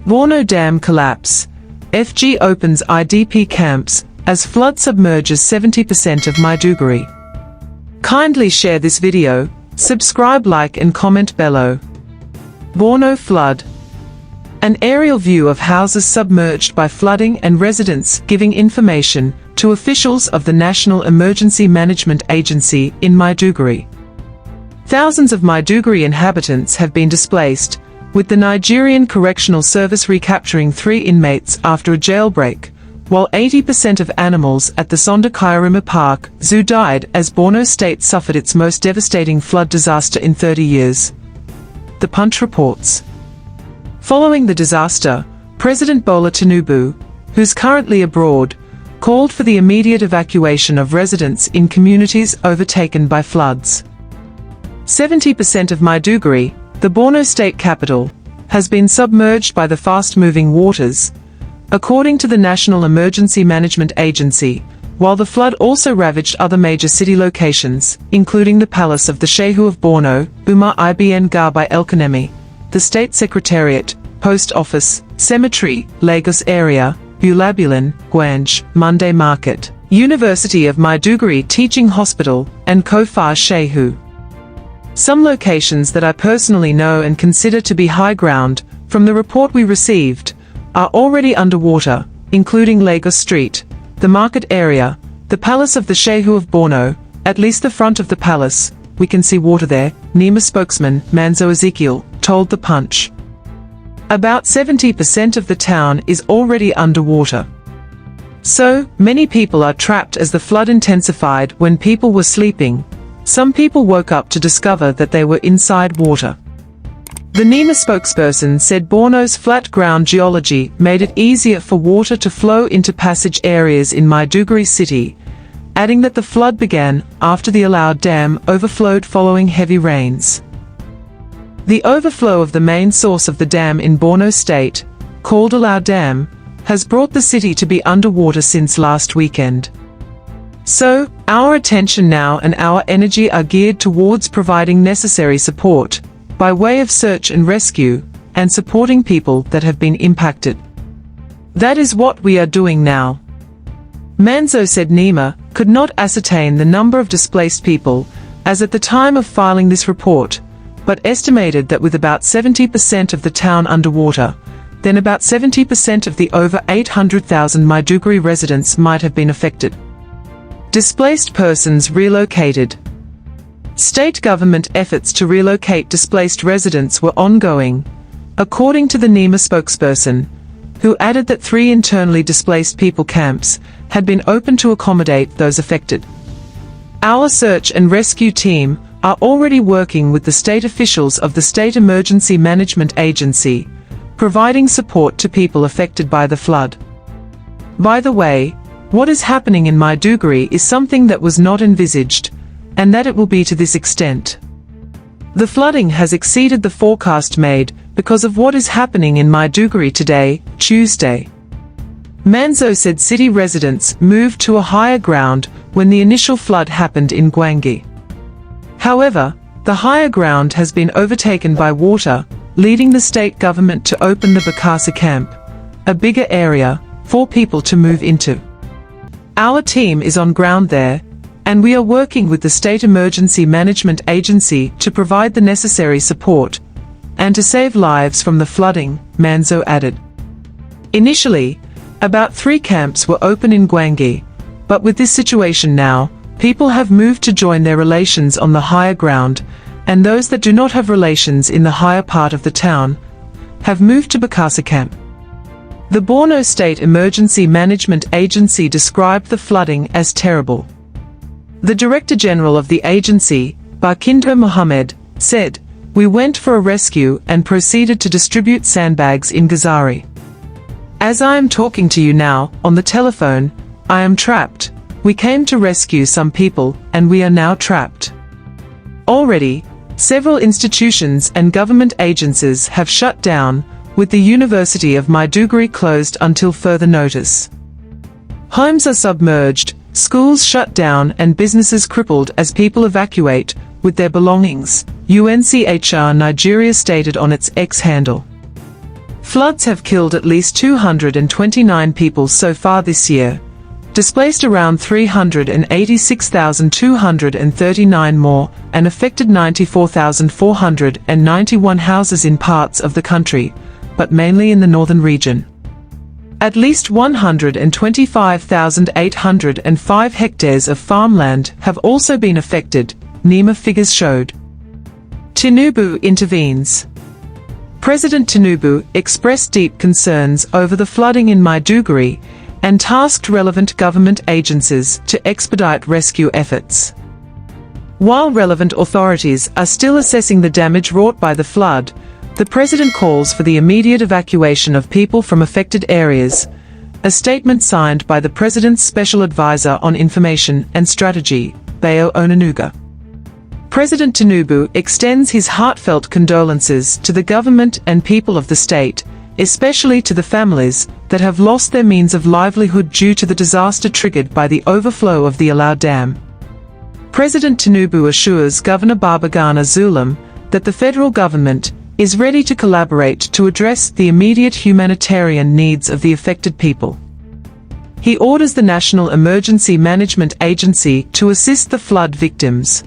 Borno Dam collapse. FG opens IDP camps as flood submerges 70% of Maiduguri. Kindly share this video, subscribe, like and comment below. Borno flood. An aerial view of houses submerged by flooding and residents giving information to officials of the National Emergency Management Agency in Maiduguri. Thousands of Maiduguri inhabitants have been displaced, with the Nigerian Correctional Service recapturing 3 inmates after a jailbreak, while 80% of animals at the Sanda Kyarimi Park Zoo died as Borno State suffered its most devastating flood disaster in 30 years. The Punch reports. Following the disaster, President Bola Tinubu, who's currently abroad, called for the immediate evacuation of residents in communities overtaken by floods. 70% of Maiduguri, the Borno State capital, has been submerged by the fast-moving waters, according to the National Emergency Management Agency, while the flood also ravaged other major city locations, including the Palace of the Shehu of Borno, Umar Ibn Garba El-Kanemi, the State Secretariat, Post Office, Cemetery, Lagos area, Bulabulan, Gwange, Monday Market, University of Maiduguri Teaching Hospital, and Kofar Shehu. Some locations that I personally know and consider to be high ground, from the report we received, are already underwater, including Lagos Street, the market area, the Palace of the Shehu of Borno, at least the front of the palace. We can see water there, NEMA spokesman Manzo Ezekiel told The Punch. About 70% of the town is already underwater. So, many people are trapped as the flood intensified when people were sleeping. Some people woke up to discover that they were inside water. The NEMA spokesperson said Borno's flat ground geology made it easier for water to flow into passage areas in Maiduguri city, adding that the flood began after the Alao Dam overflowed following heavy rains. The overflow of the main source of the dam in Borno State, called Alao Dam, has brought the city to be underwater since last weekend. So, our attention now and our energy are geared towards providing necessary support, by way of search and rescue, and supporting people that have been impacted. That is what we are doing now. Manzo said NEMA could not ascertain the number of displaced people, as at the time of filing this report, but estimated that with about 70% of the town underwater, then about 70% of the over 800,000 Maiduguri residents might have been affected. Displaced persons relocated. State government efforts to relocate displaced residents were ongoing, according to the NEMA spokesperson, who added that 3 internally displaced people camps had been opened to accommodate those affected. Our search and rescue team are already working with the state officials of the State Emergency Management Agency, providing support to people affected by the flood. By the way, what is happening in Maiduguri is something that was not envisaged, and that it will be to this extent. The flooding has exceeded the forecast made because of what is happening in Maiduguri today, Tuesday. Manzo said city residents moved to a higher ground when the initial flood happened in Gwange. However, the higher ground has been overtaken by water, leading the state government to open the Bakasa camp, a bigger area, for people to move into. Our team is on ground there, and we are working with the State Emergency Management Agency to provide the necessary support, and to save lives from the flooding, Manzo added. Initially, about 3 camps were open in Gwange, but with this situation now, people have moved to join their relations on the higher ground, and those that do not have relations in the higher part of the town, have moved to Bakasa camp. The Borno State Emergency Management Agency described the flooding as terrible. The Director General of the agency, Barkindo Mohammed, said, "We went for a rescue and proceeded to distribute sandbags in Jazeera. As I am talking to you now, on the telephone, I am trapped. We came to rescue some people, and we are now trapped." Already, several institutions and government agencies have shut down, with the University of Maiduguri closed until further notice. Homes are submerged, schools shut down and businesses crippled as people evacuate with their belongings, UNCHR Nigeria stated on its X handle. Floods have killed at least 229 people so far this year, displaced around 386,239 more, and affected 94,491 houses in parts of the country, but mainly in the northern region. At least 125,805 hectares of farmland have also been affected, NEMA figures showed. Tinubu intervenes. President Tinubu expressed deep concerns over the flooding in Maiduguri and tasked relevant government agencies to expedite rescue efforts. While relevant authorities are still assessing the damage wrought by the flood, the president calls for the immediate evacuation of people from affected areas, a statement signed by the president's special advisor on information and strategy, Bayo Onanuga. President Tinubu extends his heartfelt condolences to the government and people of the state, especially to the families that have lost their means of livelihood due to the disaster triggered by the overflow of the Alau Dam. President Tinubu assures Governor Babagana Zulum that the federal government is ready to collaborate to address the immediate humanitarian needs of the affected people. He orders the National Emergency Management Agency to assist the flood victims.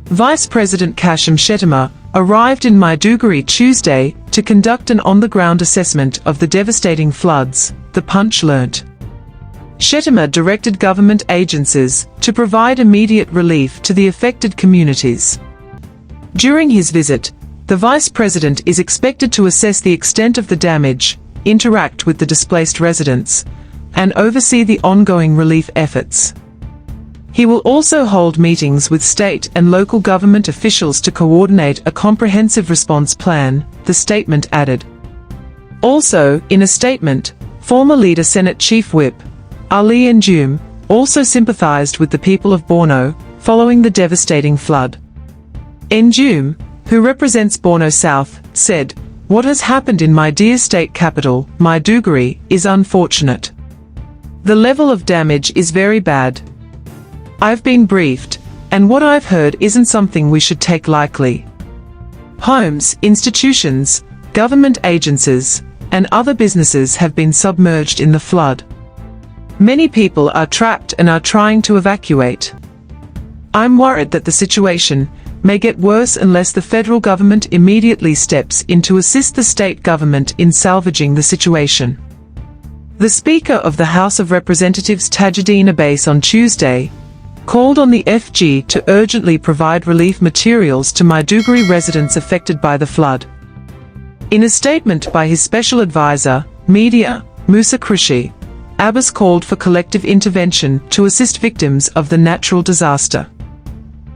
Vice President Kashim Shettima arrived in Maiduguri Tuesday to conduct an on-the-ground assessment of the devastating floods, the Punch learnt. Shettima directed government agencies to provide immediate relief to the affected communities. During his visit, the Vice President is expected to assess the extent of the damage, interact with the displaced residents, and oversee the ongoing relief efforts. He will also hold meetings with state and local government officials to coordinate a comprehensive response plan, the statement added. Also, in a statement, former leader Senate Chief Whip, Ali Njum, also sympathized with the people of Borno, following the devastating flood. Njum, who represents Borno South, said, "What has happened in my dear state capital, Maiduguri, is unfortunate. The level of damage is very bad. I've been briefed, and what I've heard isn't something we should take lightly. Homes, institutions, government agencies, and other businesses have been submerged in the flood. Many people are trapped and are trying to evacuate. I'm worried that the situation may get worse unless the federal government immediately steps in to assist the state government in salvaging the situation." The Speaker of the House of Representatives Tajuddin Abbas on Tuesday called on the FG to urgently provide relief materials to Maiduguri residents affected by the flood. In a statement by his special advisor, Media, Musa Krishi, Abbas called for collective intervention to assist victims of the natural disaster.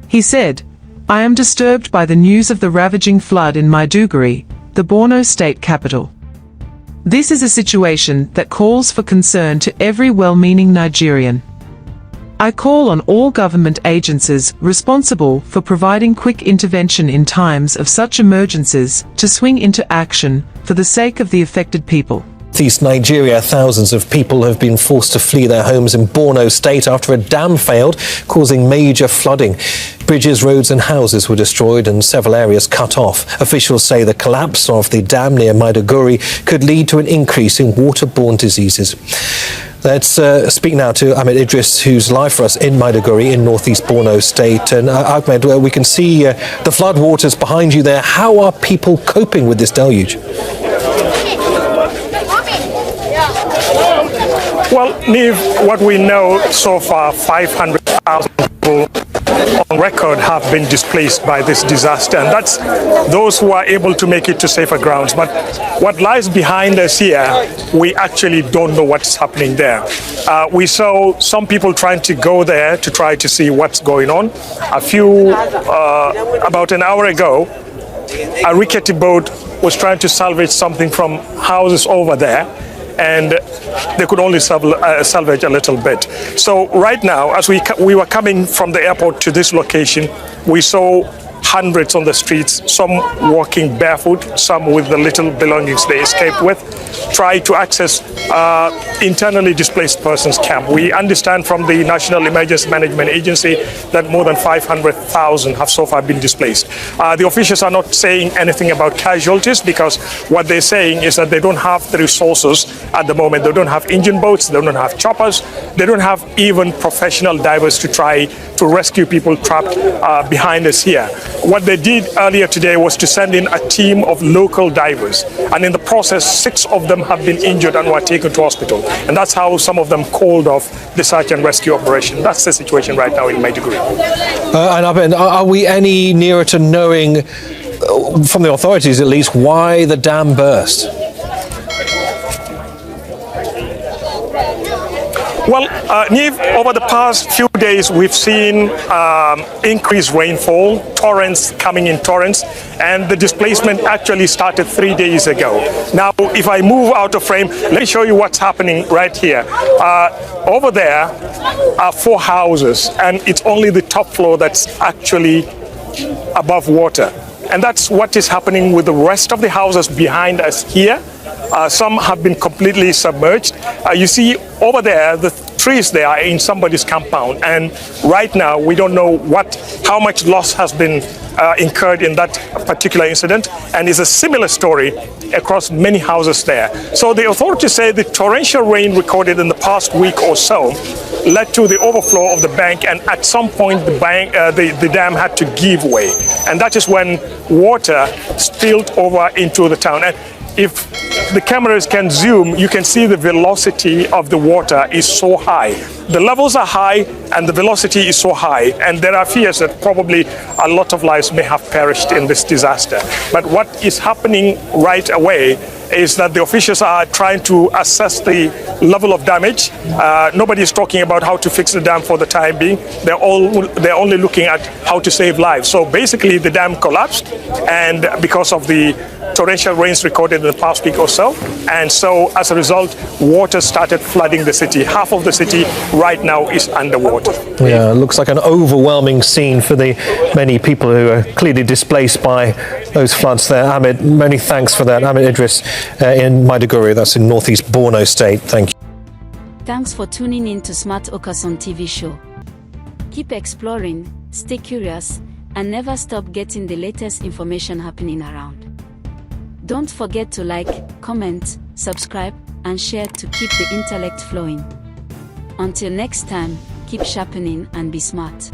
He said, "I am disturbed by the news of the ravaging flood in Maiduguri, the Borno State capital. This is a situation that calls for concern to every well-meaning Nigerian. I call on all government agencies responsible for providing quick intervention in times of such emergencies to swing into action for the sake of the affected people." East Nigeria, thousands of people have been forced to flee their homes in Borno State after a dam failed, causing major flooding. Bridges, roads and houses were destroyed and several areas cut off. Officials say the collapse of the dam near Maiduguri could lead to an increase in waterborne diseases. Let's speak now to Ahmed Idris, who's live for us in Maiduguri in northeast Borno State. And Ahmed, we can see the flood waters behind you there. How are people coping with this deluge? Well, Neve, what we know so far, 500,000 people on record have been displaced by this disaster, and that's those who are able to make it to safer grounds. But what lies behind us here, we actually don't know what's happening there. We saw some people trying to go there to try to see what's going on. About an hour ago, a rickety boat was trying to salvage something from houses over there, and they could only salvage a little bit. So right now, as we were coming from the airport to this location, we saw hundreds on the streets, some walking barefoot, some with the little belongings they escaped with, try to access internally displaced persons camp. We understand from the National Emergency Management Agency that more than 500,000 have so far been displaced. The officials are not saying anything about casualties because what they're saying is that they don't have the resources at the moment. They don't have engine boats, they don't have choppers, they don't have even professional divers to try to rescue people trapped behind us here. What they did earlier today was to send in a team of local divers, and in the process 6 of them have been injured and were taken to hospital, and that's how some of them called off the search and rescue operation. That's the situation right now in Maiduguri. And are we any nearer to knowing, from the authorities at least, why the dam burst? Well, Niamh, over the past few days, we've seen increased rainfall, torrents coming in torrents, and the displacement actually started 3 days ago. Now, if I move out of frame, let me show you what's happening right here. Over there are 4 houses, and it's only the top floor that's actually above water. And that's what is happening with the rest of the houses behind us here. Some have been completely submerged. You see over there, the trees there are in somebody's compound, and right now we don't know how much loss has been incurred in that particular incident, and it's a similar story across many houses there. So the authorities say the torrential rain recorded in the past week or so led to the overflow of the bank, and at some point the dam had to give way, and that is when water spilled over into the town. And if the cameras can zoom, you can see the velocity of the water is so high. The levels are high and the velocity is so high, and there are fears that probably a lot of lives may have perished in this disaster. But what is happening right away is that the officials are trying to assess the level of damage. Nobody is talking about how to fix the dam for the time being. They're only looking at how to save lives. So basically the dam collapsed, and because of the torrential rains recorded in the past week or so, and so as a result water started flooding the city. Half of the city right now is underwater. Yeah, it looks like an overwhelming scene for the many people who are clearly displaced by those floods there. Ahmed, many thanks for that. Ahmed Idris in Maiduguri, that's in northeast Borno State. Thank you. Thanks for tuning in to Smart Okason TV show. Keep exploring, stay curious, and never stop getting the latest information happening around. Don't forget to like, comment, subscribe, and share to keep the intellect flowing. Until next time, keep sharpening and be smart.